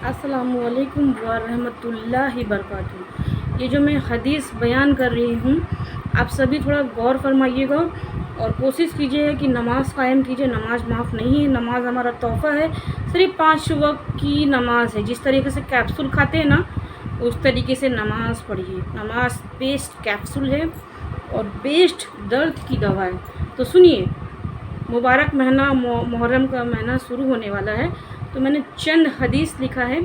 السلام علیکم ورحمۃ اللہ وبرکاتہ۔ یہ جو میں حدیث بیان کر رہی ہوں، آپ سبھی تھوڑا غور فرمائیے گا اور کوشش کیجیے کہ نماز قائم کیجیے۔ نماز معاف نہیں ہے، نماز ہمارا تحفہ ہے۔ صرف 5 وقت کی نماز ہے۔ جس طریقے سے کیپسول کھاتے ہیں نا، اس طریقے سے نماز پڑھیے۔ نماز بیسٹ کیپسول ہے اور بیسٹ درد کی دوا ہے۔ تو سنیے، مبارک مہینہ محرم کا مہینہ شروع ہونے والا ہے، تو میں نے چند حدیث لکھا ہے،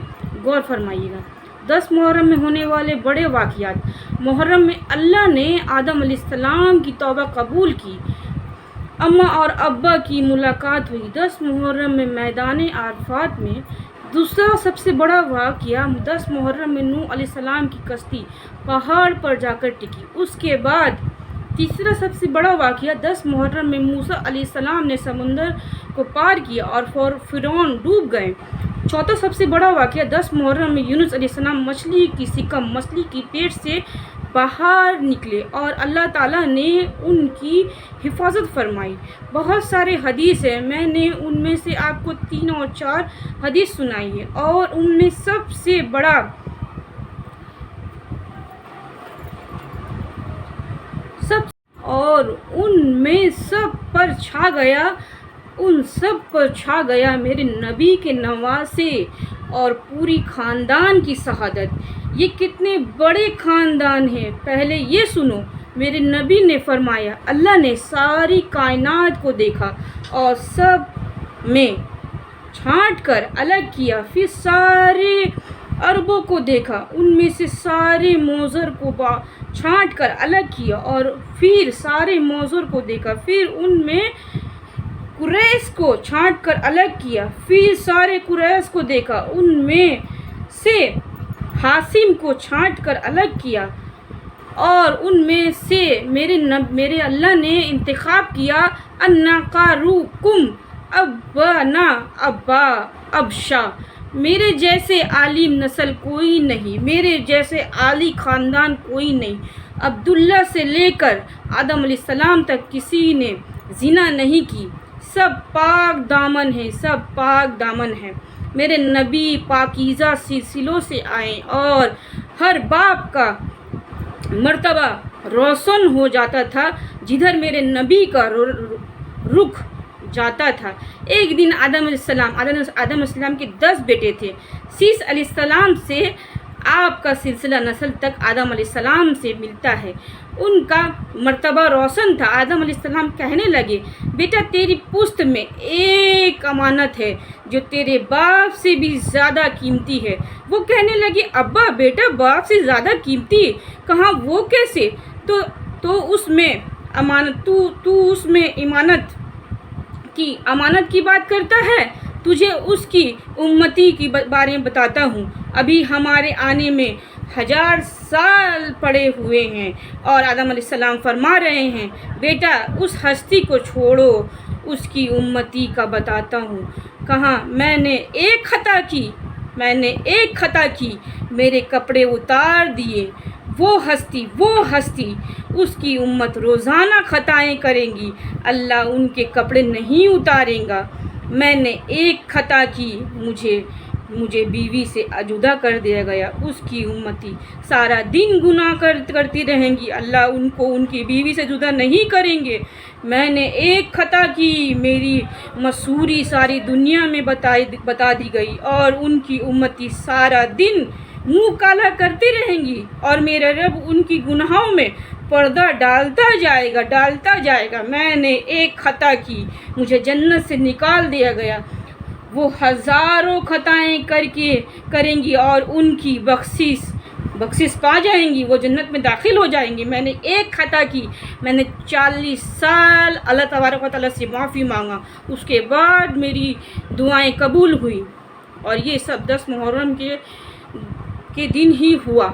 غور فرمائیے گا۔ 10 محرم میں ہونے والے بڑے واقعات۔ محرم میں اللہ نے آدم علیہ السلام کی توبہ قبول کی، اماں اور ابا کی ملاقات ہوئی۔ 10 محرم میں میدان عرفات میں دوسرا سب سے بڑا واقعہ۔ 10 محرم میں نوح علیہ السلام کی کشتی پہاڑ پر جا کر ٹکی۔ اس کے بعد تیسرا سب سے بڑا واقعہ 10 محرم میں موسیٰ علیہ السلام نے سمندر کو پار کیا اور فرعون ڈوب گئے۔ چوتھا سب سے بڑا واقعہ 10 محرم میں یونس علیہ السلام مچھلی کی شکم، مچھلی کی پیٹ سے باہر نکلے اور اللہ تعالیٰ نے ان کی حفاظت فرمائی۔ بہت سارے حدیث ہیں، میں نے ان میں سے آپ کو 3 اور 4 حدیث سنائی ہے، اور ان میں سب پر چھا گیا میرے نبی کے نواسے اور پوری خاندان کی شہادت۔ یہ کتنے بڑے خاندان ہیں، پہلے یہ سنو۔ میرے نبی نے فرمایا، اللہ نے ساری کائنات کو دیکھا اور سب میں چھانٹ کر الگ کیا، پھر سارے عربوں کو دیکھا، ان میں سے سارے موذر کو چھانٹ کر الگ کیا، اور پھر سارے موذر کو دیکھا، پھر ان میں قریش کو چھانٹ کر الگ کیا، پھر سارے قریش کو دیکھا، ان میں سے ہاشم کو چھانٹ کر الگ کیا، اور ان میں سے میرے اللہ نے انتخاب کیا، انقارؤکم ابنا ابشا، میرے جیسے عالم نسل کوئی نہیں، میرے جیسے عالی خاندان کوئی نہیں۔ عبداللہ سے لے کر آدم علیہ السلام تک کسی نے زنا نہیں کی، سب پاک دامن ہیں، سب پاک دامن ہیں۔ میرے نبی پاکیزہ سلسلوں سے آئے اور ہر باپ کا مرتبہ روشن ہو جاتا تھا جدھر میرے نبی کا رخ جاتا تھا۔ ایک دن آدم علیہ السلام کے 10 بیٹے تھے۔ سیس علیہ السلام سے آپ کا سلسلہ نسل تک آدم علیہ السلام سے ملتا ہے، ان کا مرتبہ روشن تھا۔ آدم علیہ السلام کہنے لگے، بیٹا تیری پشت میں ایک امانت ہے جو تیرے باپ سے بھی زیادہ قیمتی ہے۔ وہ کہنے لگے، ابا بیٹا باپ سے زیادہ قیمتی کہاں، وہ کیسے؟ تو اس میں امانت کی بات کرتا ہے، تجھے اس کی امتی کے بارے میں بتاتا ہوں۔ ابھی ہمارے آنے میں 1000 سال پڑے ہوئے ہیں۔ اور آدم علیہ السلام فرما رہے ہیں، بیٹا اس ہستی کو چھوڑو، اس کی امتی کا بتاتا ہوں۔ کہاں میں نے ایک خطا کی، میرے کپڑے اتار دیے۔ وہ ہستی اس کی امت روزانہ خطائیں کریں گی، اللہ ان کے کپڑے نہیں اتاریں گا۔ میں نے ایک خطا کی، مجھے بیوی سے جدا کر دیا گیا، اس کی امتی سارا دن گناہ کرتی رہیں گی، اللہ ان کو ان کی بیوی سے جدا نہیں کریں گے۔ میں نے ایک خطا کی، میری مشہوری ساری دنیا میں بتا دی گئی، اور ان کی امتی سارا دن منہ کالا کرتی رہیں گی، اور میرا رب ان کی گناہوں میں پردہ ڈالتا جائے گا۔ میں نے ایک خطا کی، مجھے جنت سے نکال دیا گیا، وہ ہزاروں خطائیں کریں گی اور ان کی بخشش پا جائیں گی، وہ جنت میں داخل ہو جائیں گی۔ میں نے ایک خطا کی، میں نے 40 سال اللہ تبارک و تعالیٰ سے معافی مانگا، اس کے بعد میری دعائیں قبول ہوئی، اور یہ سب 10 محرم کے دن ہی ہوا۔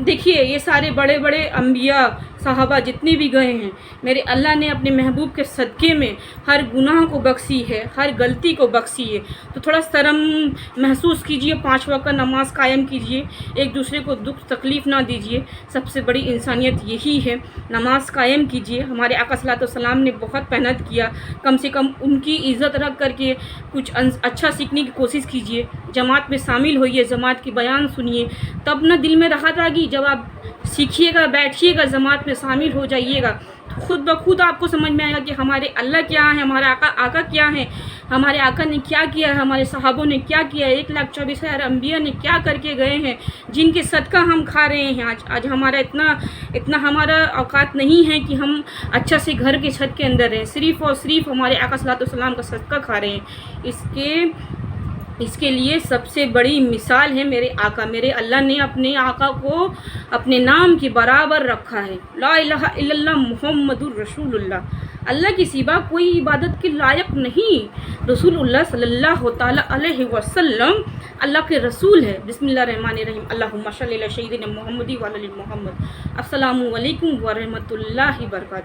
دیکھیے، یہ سارے بڑے بڑے انبیاء صحابہ جتنے بھی گئے ہیں، میرے اللہ نے اپنے محبوب کے صدقے میں ہر گناہ کو بخشی ہے، ہر غلطی کو بخشی ہے۔ تو تھوڑا شرم محسوس کیجئے، 5 وقت نماز قائم کیجئے، ایک دوسرے کو دکھ تکلیف نہ دیجئے، سب سے بڑی انسانیت یہی ہے۔ نماز قائم کیجئے، ہمارے آقا صلی اللہ علیہ وسلم نے بہت محنت کیا، کم سے کم ان کی عزت رکھ کر کے کچھ اچھا سیکھنے کی کوشش کیجئے، جماعت میں شامل ہوئیے، جماعت کی بیان سنیے، تب نہ دل میں راحت آئے گی۔ جب آپ سیکھیے گا، بیٹھیے گا، جماعت میں شامل ہو جائیے گا، خود بخود آپ کو سمجھ میں آئے گا کہ ہمارے اللہ کیا ہے، ہمارے آقا کیا ہے، ہمارے آقا نے کیا کیا ہے، ہمارے صحابوں نے کیا کیا ہے، 1,24,000 انبیاء نے کیا کر کے گئے ہیں، جن کے صدقہ ہم کھا رہے ہیں۔ آج ہمارا اتنا ہمارا اوقات نہیں ہے کہ ہم اچھا سے گھر کے چھت کے اندر رہیں، صرف اور صرف ہمارے آقا صلی اللہ علیہ وسلم کا صدقہ کھا رہے ہیں۔ اس کے لیے سب سے بڑی مثال ہے میرے آقا۔ میرے اللہ نے اپنے آقا کو اپنے نام کے برابر رکھا ہے، لا الہ الا اللہ محمد الرسول اللہ۔ اللہ کے سوا کوئی عبادت کے لائق نہیں۔ رسول اللہ صلی اللہ تعالیٰ علیہ وسلم اللہ کے رسول ہے۔ بسم اللہ الرحمن الرحیم، اللہم صلی علی سیدنا محمد وعلی آل محمد۔ السلام علیکم ورحمۃ اللہ وبرکاتہ۔